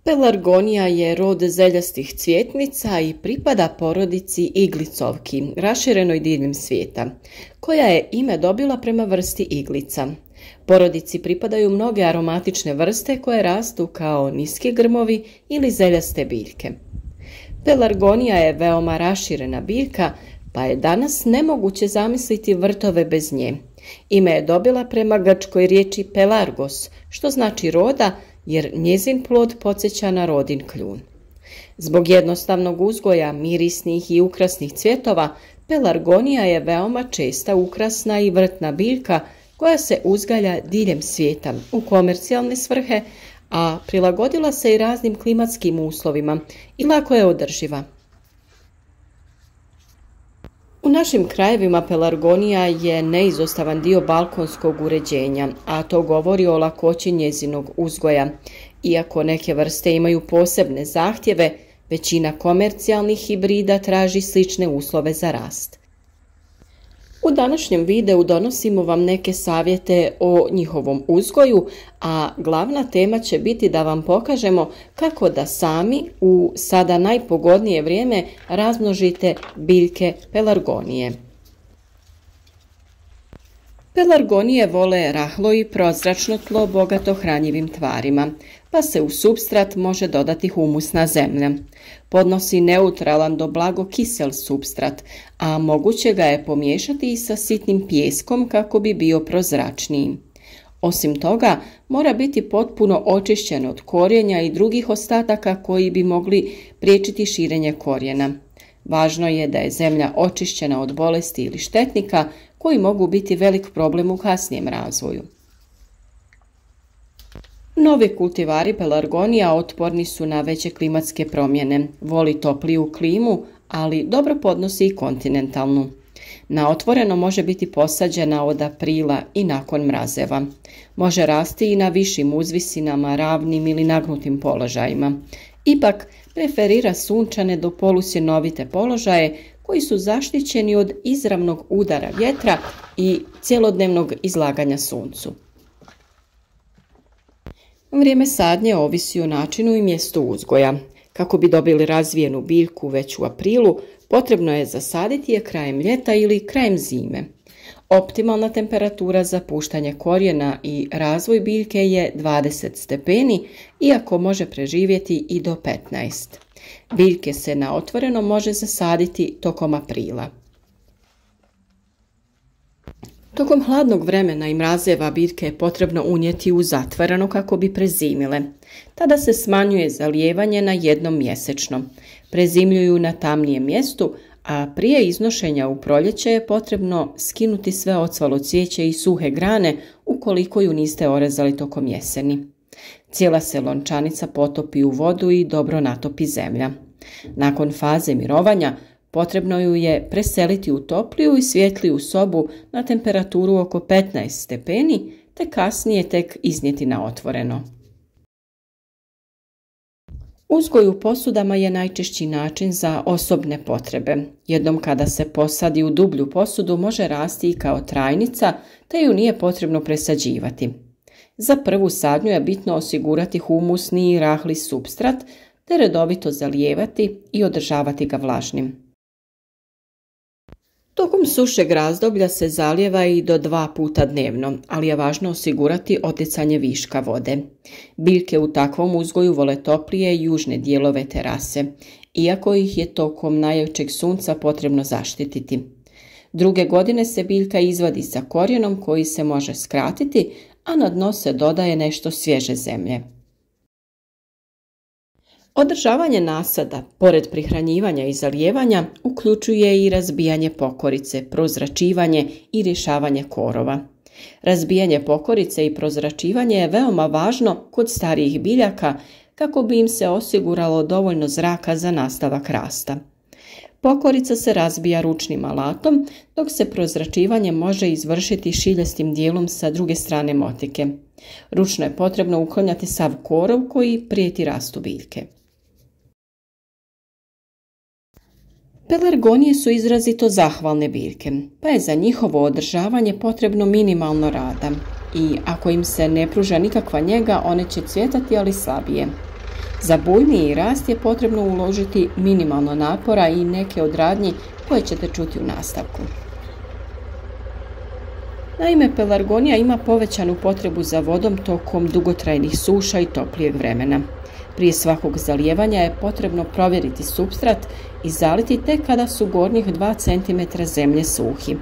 Pelargonija je rod zeljastih cvjetnica i pripada porodici iglicovki, raširenoj diljem svijeta, koja je ime dobila prema vrsti iglica. Porodici pripadaju mnoge aromatične vrste koje rastu kao niski grmovi ili zeljaste biljke. Pelargonija je veoma raširena biljka, pa je danas nemoguće zamisliti vrtove bez nje. Ime je dobila prema grčkoj riječi pelargos, što znači roda, jer njezin plod podsjeća na rodin kljun. Zbog jednostavnog uzgoja mirisnih i ukrasnih cvjetova, pelargonija je veoma česta ukrasna i vrtna biljka koja se uzgaja diljem svijeta u komercijalne svrhe, a prilagodila se i raznim klimatskim uslovima i lako je održiva. U našim krajevima pelargonija je neizostavan dio balkonskog uređenja, a to govori o lakoći njezinog uzgoja. Iako neke vrste imaju posebne zahtjeve, većina komercijalnih hibrida traži slične uslove za rast. U današnjem videu donosimo vam neke savjete o njihovom uzgoju, a glavna tema će biti da vam pokažemo kako da sami u sada najpogodnije vrijeme razmnožite biljke pelargonije. Pelargonije vole rahlo i prozračno tlo bogato hranjivim tvarima, pa se u supstrat može dodati humusna zemlja. Podnosi neutralan do blago kisel supstrat, a moguće ga je pomiješati i sa sitnim pijeskom kako bi bio prozračniji. Osim toga, mora biti potpuno očišćen od korijenja i drugih ostataka koji bi mogli priječiti širenje korijena. Važno je da je zemlja očišćena od bolesti ili štetnika koji mogu biti velik problem u kasnijem razvoju. Novi kultivari pelargonija otporni su na veće klimatske promjene, voli topliju klimu, ali dobro podnosi i kontinentalnu. Na otvoreno može biti posađena od aprila i nakon mrazeva. Može rasti i na višim uzvisinama, ravnim ili nagnutim položajima. Ipak preferira sunčane do polusjenovite položaje koji su zaštićeni od izravnog udara vjetra i cjelodnevnog izlaganja suncu. Vrijeme sadnje ovisi o načinu i mjestu uzgoja. Kako bi dobili razvijenu biljku već u aprilu, potrebno je zasaditi je krajem ljeta ili krajem zime. Optimalna temperatura za puštanje korijena i razvoj biljke je 20 stepeni, iako može preživjeti i do 15. Biljke se na otvoreno može zasaditi tokom aprila. Tokom hladnog vremena i mrazeva biljke je potrebno unijeti u zatvoreno kako bi prezimile. Tada se smanjuje zalijevanje na jednom mjesečno. Prezimljuju na tamnijem mjestu, a prije iznošenja u proljeće je potrebno skinuti sve ocvalo cvijeće i suhe grane ukoliko ju niste orezali tokom jeseni. Cijela se lončanica potopi u vodu i dobro natopi zemlja. Nakon faze mirovanja potrebno ju je preseliti u topliju i svjetliju sobu na temperaturu oko 15 stepeni, te kasnije tek iznijeti na otvoreno. Uzgoj u posudama je najčešći način za osobne potrebe. Jednom kada se posadi u dublju posudu može rasti i kao trajnica, te ju nije potrebno presađivati. Za prvu sadnju je bitno osigurati humusni i rahli supstrat, te redovito zalijevati i održavati ga vlažnim. Tokom sušeg razdoblja se zalijeva i do 2 puta dnevno, ali je važno osigurati otjecanje viška vode. Biljke u takvom uzgoju vole toplije južne dijelove terase, iako ih je tokom najjačeg sunca potrebno zaštititi. Druge godine se biljka izvadi sa korijenom koji se može skratiti, a na dno se dodaje nešto svježe zemlje. Održavanje nasada, pored prihranjivanja i zalijevanja, uključuje i razbijanje pokorice, prozračivanje i rješavanje korova. Razbijanje pokorice i prozračivanje je veoma važno kod starijih biljaka kako bi im se osiguralo dovoljno zraka za nastavak rasta. Pokorica se razbija ručnim alatom, dok se prozračivanje može izvršiti šiljestim dijelom sa druge strane motike. Ručno je potrebno uklanjati sav korov koji prijeti rastu biljke. Pelargonije su izrazito zahvalne biljke, pa je za njihovo održavanje potrebno minimalno rada i ako im se ne pruža nikakva njega, one će cvjetati, ali slabije. Za bujniji rast je potrebno uložiti minimalno napora i neke od radnji koje ćete čuti u nastavku. Naime, pelargonija ima povećanu potrebu za vodom tokom dugotrajnih suša i toplijeg vremena. Prije svakog zalijevanja je potrebno provjeriti supstrat i zaliti tek kada su gornjih 2 cm zemlje suhi.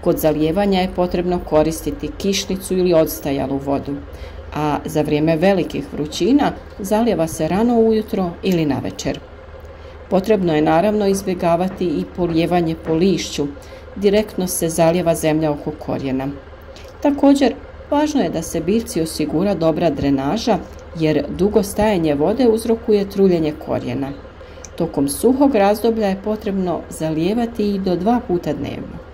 Kod zalijevanja je potrebno koristiti kišnicu ili odstajalu vodu, a za vrijeme velikih vrućina zalijeva se rano ujutro ili navečer. Potrebno je naravno izbjegavati i polijevanje po lišću, direktno se zalijeva zemlja oko korijena. Također, važno je da se biljci osigura dobra drenaža, jer dugo stajanje vode uzrokuje truljenje korijena. Tokom suhog razdoblja je potrebno zalijevati i do 2 puta dnevno.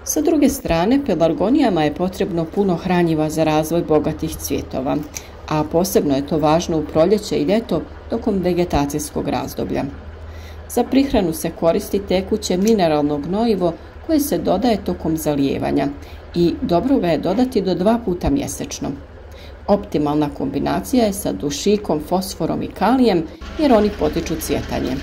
Sa druge strane, pelargonijama je potrebno puno hranjiva za razvoj bogatih cvjetova, a posebno je to važno u proljeće i ljeto tokom vegetacijskog razdoblja. Za prihranu se koristi tekuće mineralno gnojivo koje se dodaje tokom zalijevanja i dobro ga je dodati do 2 puta mjesečno. Optimalna kombinacija je sa dušikom, fosforom i kalijem jer oni potiču cvjetanje.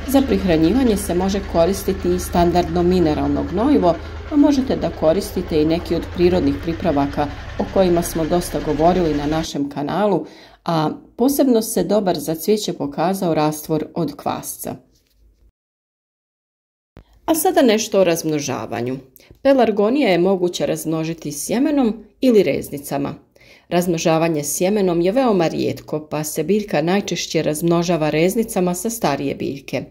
Za prihranjivanje se može koristiti i standardno mineralno gnojivo, a možete da koristite i neki od prirodnih pripravaka o kojima smo dosta govorili na našem kanalu, a posebno se dobar za cvijeće pokazao rastvor od kvasca. A sada nešto o razmnožavanju. Pelargonije je moguće razmnožiti sjemenom ili reznicama. Razmnožavanje sjemenom je veoma rijetko, pa se biljka najčešće razmnožava reznicama sa starije biljke.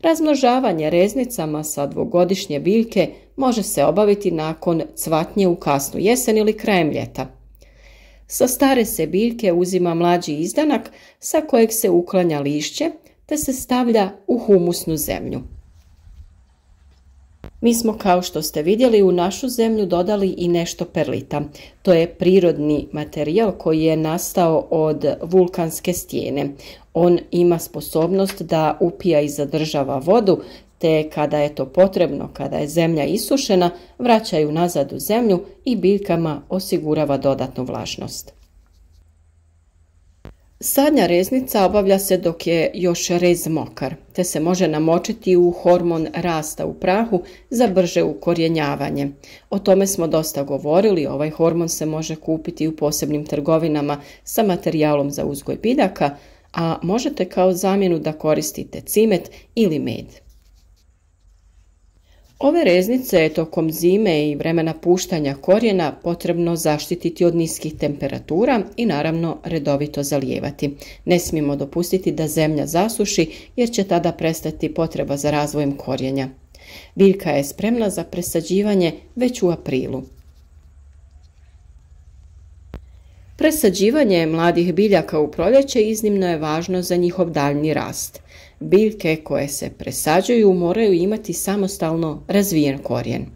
Razmnožavanje reznicama sa 2-godišnje biljke može se obaviti nakon cvatnje u kasnu jesen ili krajem ljeta. Sa stare se biljke uzima mlađi izdanak sa kojeg se uklanja lišće te se stavlja u humusnu zemlju. Mi smo, kao što ste vidjeli, u našu zemlju dodali i nešto perlita. To je prirodni materijal koji je nastao od vulkanske stijene. On ima sposobnost da upija i zadržava vodu, te kada je to potrebno, kada je zemlja isušena, vraćaju nazad u zemlju i biljkama osigurava dodatnu vlažnost. Sadnja reznica obavlja se dok je još rez mokar, te se može namočiti u hormon rasta u prahu za brže ukorjenjavanje. O tome smo dosta govorili, ovaj hormon se može kupiti u posebnim trgovinama sa materijalom za uzgoj biljaka, a možete kao zamjenu da koristite cimet ili med. Ove reznice je tokom zime i vremena puštanja korijena potrebno zaštititi od niskih temperatura i naravno redovito zalijevati. Ne smijemo dopustiti da zemlja zasuši jer će tada prestati potreba za razvojem korijenja. Biljka je spremna za presađivanje već u aprilu. Presađivanje mladih biljaka u proljeće iznimno je važno za njihov daljnji rast. Biljke koje se presađuju moraju imati samostalno razvijen korijen.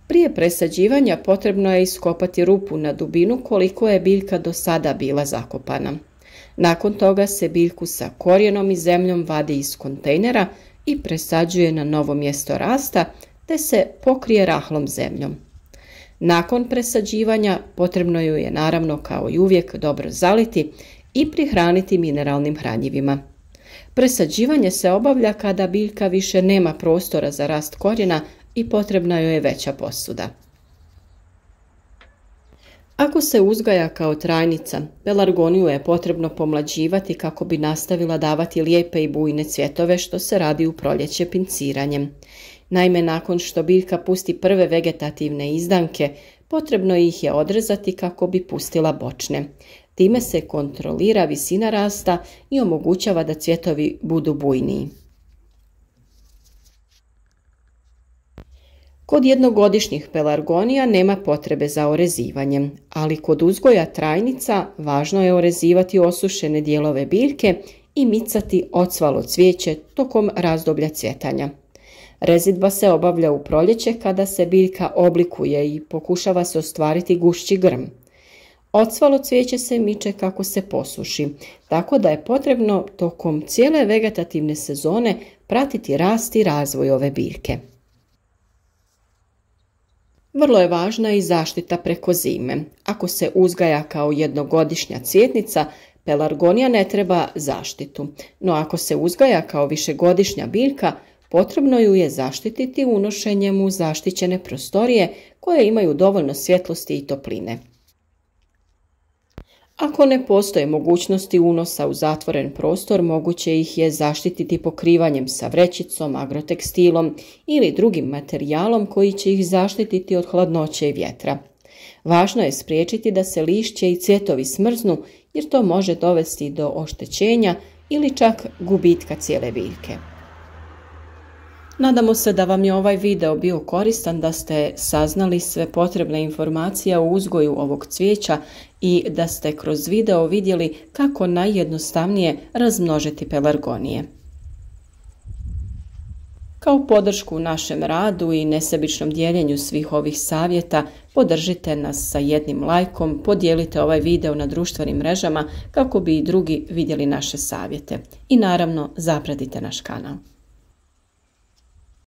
Prije presađivanja potrebno je iskopati rupu na dubinu koliko je biljka do sada bila zakopana. Nakon toga se biljku sa korijenom i zemljom vadi iz kontejnera i presađuje na novo mjesto rasta te se pokrije rahlom zemljom. Nakon presađivanja potrebno ju je naravno kao i uvijek dobro zaliti i prihraniti mineralnim hranjivima. Presađivanje se obavlja kada biljka više nema prostora za rast korijena i potrebna joj je veća posuda. Ako se uzgaja kao trajnica, pelargoniju je potrebno pomlađivati kako bi nastavila davati lijepe i bujne cvjetove, što se radi u proljeće pinciranjem. Naime, nakon što biljka pusti prve vegetativne izdanke, potrebno ih je odrezati kako bi pustila bočne. Time se kontrolira visina rasta i omogućava da cvjetovi budu bujniji. Kod jednogodišnjih pelargonija nema potrebe za orezivanjem, ali kod uzgoja trajnica važno je orezivati osušene dijelove biljke i micati ocvalo cvijeće tokom razdoblja cvjetanja. Rezidba se obavlja u proljeće kada se biljka oblikuje i pokušava se ostvariti gušći grm. Ocvalo cvijeće se miče kako se posuši, tako da je potrebno tokom cijele vegetativne sezone pratiti rast i razvoj ove biljke. Vrlo je važna i zaštita preko zime. Ako se uzgaja kao jednogodišnja cvjetnica, pelargonija ne treba zaštitu, no ako se uzgaja kao višegodišnja biljka, potrebno ju je zaštititi unošenjem u zaštićene prostorije koje imaju dovoljno svjetlosti i topline. Ako ne postoje mogućnosti unosa u zatvoren prostor, moguće ih je zaštititi pokrivanjem sa vrećicom, agrotekstilom ili drugim materijalom koji će ih zaštititi od hladnoće i vjetra. Važno je spriječiti da se lišće i cvjetovi smrznu jer to može dovesti do oštećenja ili čak gubitka cijele biljke. Nadamo se da vam je ovaj video bio koristan, da ste saznali sve potrebne informacije o uzgoju ovog cvijeća i da ste kroz video vidjeli kako najjednostavnije razmnožiti pelargonije. Kao podršku našem radu i nesebičnom dijeljenju svih ovih savjeta, podržite nas sa jednim lajkom, podijelite ovaj video na društvenim mrežama kako bi i drugi vidjeli naše savjete. I naravno, zapratite naš kanal.